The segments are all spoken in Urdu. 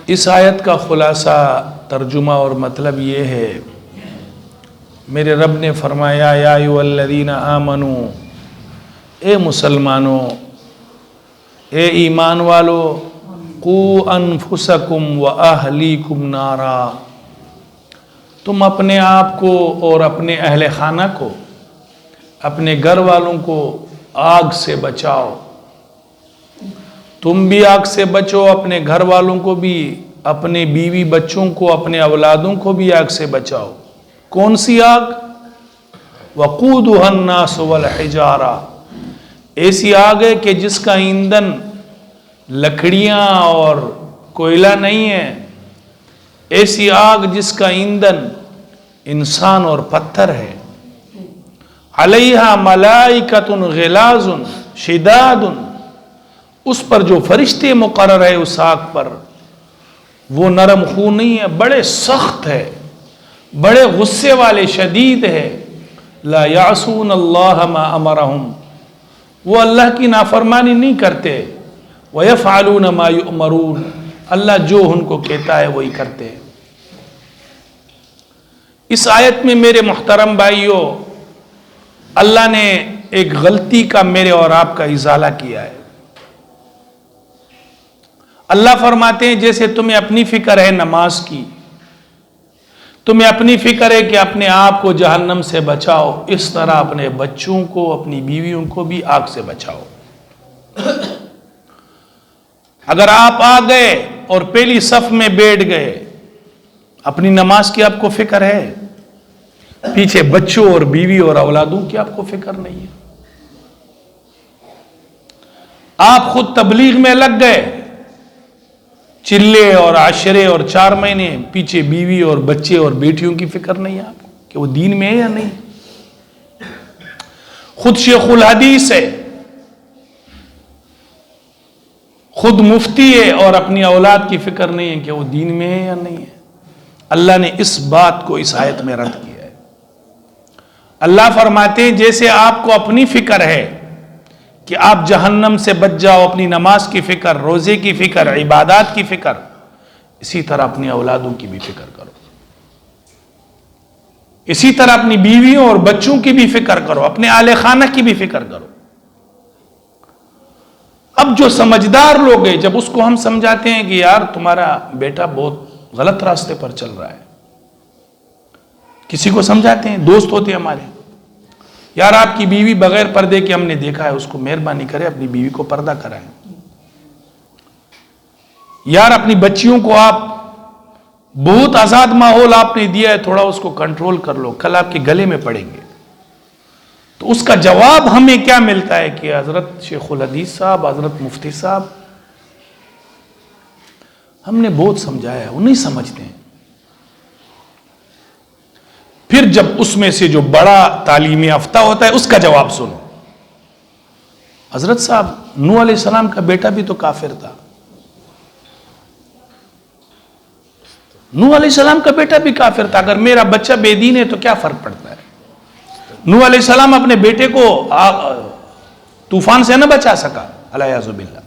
اس آیت کا خلاصہ ترجمہ اور مطلب یہ ہے، میرے رب نے فرمایا یا ایھا الذین آمنو، اے مسلمانوں، اے ایمان والو، قوا انفسکم واہلیکم نارا، تم اپنے آپ کو اور اپنے اہل خانہ کو، اپنے گھر والوں کو آگ سے بچاؤ۔ تم بھی آگ سے بچو، اپنے گھر والوں کو بھی، اپنے بیوی بچوں کو، اپنے اولادوں کو بھی آگ سے بچاؤ۔ کون سی آگ؟ وقودها الناس والحجارہ، ایسی آگ ہے کہ جس کا ایندھن لکڑیاں اور کوئلہ نہیں ہے، ایسی آگ جس کا ایندھن انسان اور پتھر ہے۔ علیہا ملائکۃ غلاظ شداد، اس پر جو فرشتے مقرر ہے اس آگ پر، وہ نرم خو نہیں ہے، بڑے سخت ہے، بڑے غصے والے، شدید ہے۔ لا یعصون اللہ ما امرہم، وہ اللہ کی نافرمانی نہیں کرتے۔ ویفعلون ما یؤمرون، اللہ جو ان کو کہتا ہے وہی کرتے ہیں۔ اس آیت میں میرے محترم بھائیوں، اللہ نے ایک غلطی کا میرے اور آپ کا ازالہ کیا ہے۔ اللہ فرماتے ہیں جیسے تمہیں اپنی فکر ہے نماز کی، تمہیں اپنی فکر ہے کہ اپنے آپ کو جہنم سے بچاؤ، اس طرح اپنے بچوں کو، اپنی بیویوں کو بھی آگ سے بچاؤ۔ اگر آپ آ گئے اور پہلی صف میں بیٹھ گئے، اپنی نماز کی آپ کو فکر ہے، پیچھے بچوں اور بیوی اور اولادوں کی آپ کو فکر نہیں ہے، آپ خود تبلیغ میں لگ گئے، چلے اور عشرے اور 4 مہینے، پیچھے بیوی اور بچے اور بیٹیوں کی فکر نہیں ہے آپ کو کہ وہ دین میں ہے یا نہیں۔ خود شیخ الحدیث ہے، خود مفتی ہے، اور اپنی اولاد کی فکر نہیں ہے کہ وہ دین میں ہے یا نہیں ہے۔ اللہ نے اس بات کو اس آیت میں رد کیا ہے۔ اللہ فرماتے ہیں جیسے آپ کو اپنی فکر ہے کہ آپ جہنم سے بچ جاؤ، اپنی نماز کی فکر، روزے کی فکر، عبادات کی فکر، اسی طرح اپنی اولادوں کی بھی فکر کرو، اسی طرح اپنی بیویوں اور بچوں کی بھی فکر کرو، اپنے اہل خانہ کی بھی فکر کرو۔ اب جو سمجھدار لوگ ہیں، جب اس کو ہم سمجھاتے ہیں کہ یار تمہارا بیٹا بہت غلط راستے پر چل رہا ہے، کسی کو سمجھاتے ہیں، دوست ہوتے ہیں ہمارے، یار آپ کی بیوی بغیر پردے کے ہم نے دیکھا ہے، اس کو مہربانی کرے اپنی بیوی کو پردہ کرائیں۔ یار اپنی بچیوں کو آپ بہت آزاد ماحول آپ نے دیا ہے، تھوڑا اس کو کنٹرول کر لو، کل آپ کے گلے میں پڑیں گے۔ تو اس کا جواب ہمیں کیا ملتا ہے کہ حضرت شیخ الحدیث صاحب، حضرت مفتی صاحب، ہم نے بہت سمجھایا ہے، وہ نہیں سمجھتے ہیں۔ پھر جب اس میں سے جو بڑا تعلیم یافتہ ہوتا ہے اس کا جواب سنو۔ حضرت صاحب، نوح علیہ السلام کا بیٹا بھی تو کافر تھا، نوح علیہ السلام کا بیٹا بھی کافر تھا، اگر میرا بچہ بے دین ہے تو کیا فرق پڑتا ہے؟ نوح علیہ السلام اپنے بیٹے کو طوفان سے نہ بچا سکا، الیاذ باللہ۔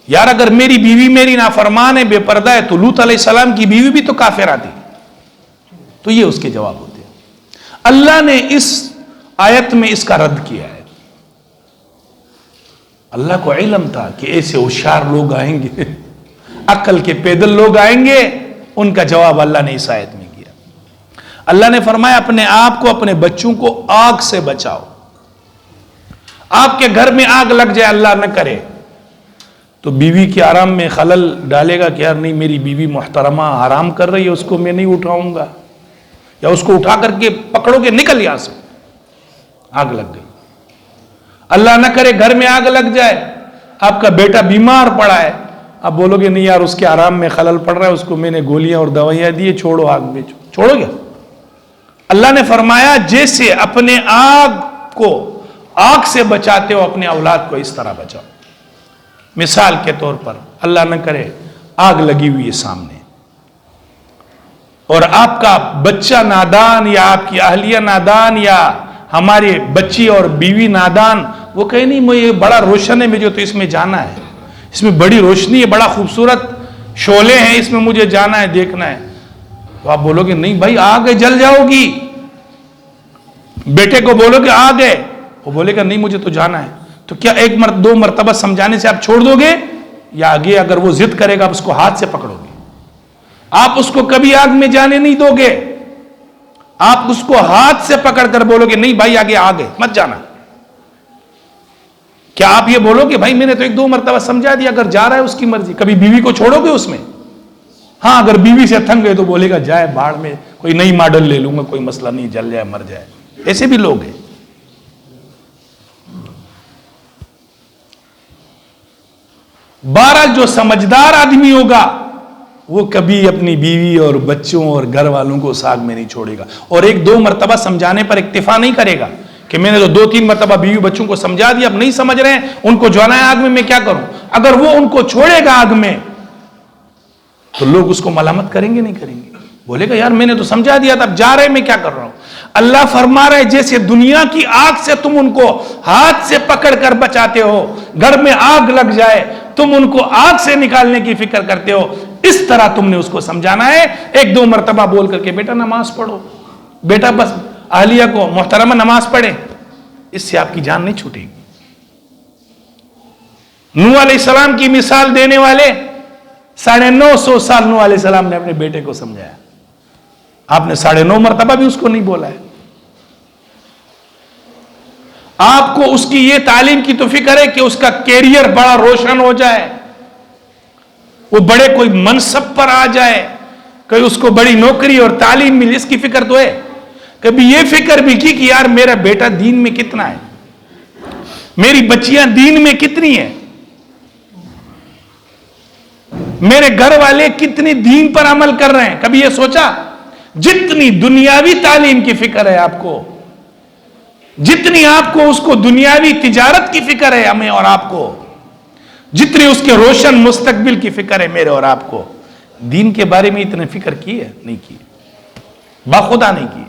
یار اگر میری بیوی میری نافرمان ہے، بے پردہ ہے، تو لوط علیہ السلام کی بیوی بھی تو کافرہ تھی۔ تو یہ اس کے جواب ہوتے ہیں۔ اللہ نے اس آیت میں اس کا رد کیا ہے۔ اللہ کو علم تھا کہ ایسے ہوشیار لوگ آئیں گے، عقل کے پیدل لوگ آئیں گے، ان کا جواب اللہ نے اس آیت میں کیا۔ اللہ نے فرمایا اپنے آپ کو، اپنے بچوں کو آگ سے بچاؤ۔ آپ کے گھر میں آگ لگ جائے، اللہ نہ کرے، تو بیوی کے آرام میں خلل ڈالے گا کہ یار نہیں، میری بیوی محترمہ آرام کر رہی ہے، اس کو میں نہیں اٹھاؤں گا، یا اس کو اٹھا کر کے پکڑو کہ نکل یہاں سے، آگ لگ گئی۔ اللہ نہ کرے گھر میں آگ لگ جائے، آپ کا بیٹا بیمار پڑا ہے، آپ بولو گے نہیں یار اس کے آرام میں خلل پڑ رہا ہے، اس کو میں نے گولیاں اور دوائیاں دی، چھوڑو آگ میں، چھوڑو گے؟ اللہ نے فرمایا جیسے اپنے آگ کو آگ سے بچاتے ہو، اپنے اولاد کو اس طرح بچاؤ۔ مثال کے طور پر اللہ نہ کرے آگ لگی ہوئی ہے سامنے، اور آپ کا بچہ نادان، یا آپ کی اہلیہ نادان، یا ہمارے بچی اور بیوی نادان وہ کہے نہیں یہ بڑا روشن ہے مجھے تو اس میں جانا ہے، اس میں بڑی روشنی ہے، بڑا خوبصورت شعلے ہیں، اس میں مجھے جانا ہے، دیکھنا ہے. تو آپ بولو گے نہیں بھائی آگے جل جاؤ گی. بیٹے کو بولو کہ آگے، وہ بولے گا نہیں مجھے تو جانا ہے. تو کیا ایک دو مرتبہ سمجھانے سے آپ چھوڑ دو گے، یا آگے اگر وہ ضد کرے گا آپ اس کو ہاتھ سے پکڑو گے؟ آپ اس کو کبھی آگ میں جانے نہیں دو گے، آپ اس کو ہاتھ سے پکڑ کر بولو گے نہیں بھائی آگے آگے مت جانا. کیا آپ یہ بولو کہ بھائی میں نے تو ایک دو مرتبہ سمجھا دیا، اگر جا رہا ہے اس کی مرضی. کبھی بیوی کو چھوڑو گے اس میں؟ ہاں اگر بیوی سے تھنگ گئے تو بولے گا جائے باڑ میں، کوئی نئی ماڈل لے لوں گا، کوئی مسئلہ نہیں، جل جائے مر جائے. ایسے بھی لوگ ہیں. بہرحال جو سمجھدار آدمی ہوگا وہ کبھی اپنی بیوی اور بچوں اور گھر والوں کو ساگ میں نہیں چھوڑے گا، اور ایک دو مرتبہ سمجھانے پر اکتفا نہیں کرے گا کہ میں نے تو دو تین مرتبہ بیوی بچوں کو سمجھا دیا، اب نہیں سمجھ رہے ہیں، ان کو جلانا ہے آگ میں کیا کروں. اگر وہ ان کو چھوڑے گا آگ میں تو لوگ اس کو ملامت کریں گے نہیں کریں گے؟ بولے گا یار میں نے تو سمجھا دیا تھا، اب جا رہے میں کیا کر رہا ہوں. اللہ فرما رہے جیسے دنیا کی آگ سے تم ان کو ہاتھ سے پکڑ کر بچاتے ہو، گھر میں آگ لگ جائے تم ان کو آگ سے نکالنے کی فکر کرتے ہو، اس طرح تم نے اس کو سمجھانا ہے. ایک دو مرتبہ بول کر کے بیٹا نماز پڑھو، بیٹا بس اہلیہ کو محترمہ نماز پڑھے، اس سے آپ کی جان نہیں چھوٹے گی. نوح علیہ السلام کی مثال دینے والے 950 سال نوح علیہ السلام نے اپنے بیٹے کو سمجھایا، آپ نے 9.5 مرتبہ بھی اس کو نہیں بولا ہے. آپ کو اس کی یہ تعلیم کی تو فکر ہے کہ اس کا کیریئر بڑا روشن ہو جائے، وہ بڑے کوئی منصب پر آ جائے، کہ اس کو بڑی نوکری اور تعلیم ملی، اس کی فکر تو ہے. کبھی یہ فکر بھی کی کہ یار میرا بیٹا دین میں کتنا ہے، میری بچیاں دین میں کتنی ہیں، میرے گھر والے کتنی دین پر عمل کر رہے ہیں؟ کبھی یہ سوچا؟ جتنی دنیاوی تعلیم کی فکر ہے آپ کو، جتنی آپ کو اس کو دنیاوی تجارت کی فکر ہے ہمیں اور آپ کو، جتنی اس کے روشن مستقبل کی فکر ہے میرے اور آپ کو، دین کے بارے میں اتنے فکر کی ہے؟ نہیں کی، باخدا نہیں کی.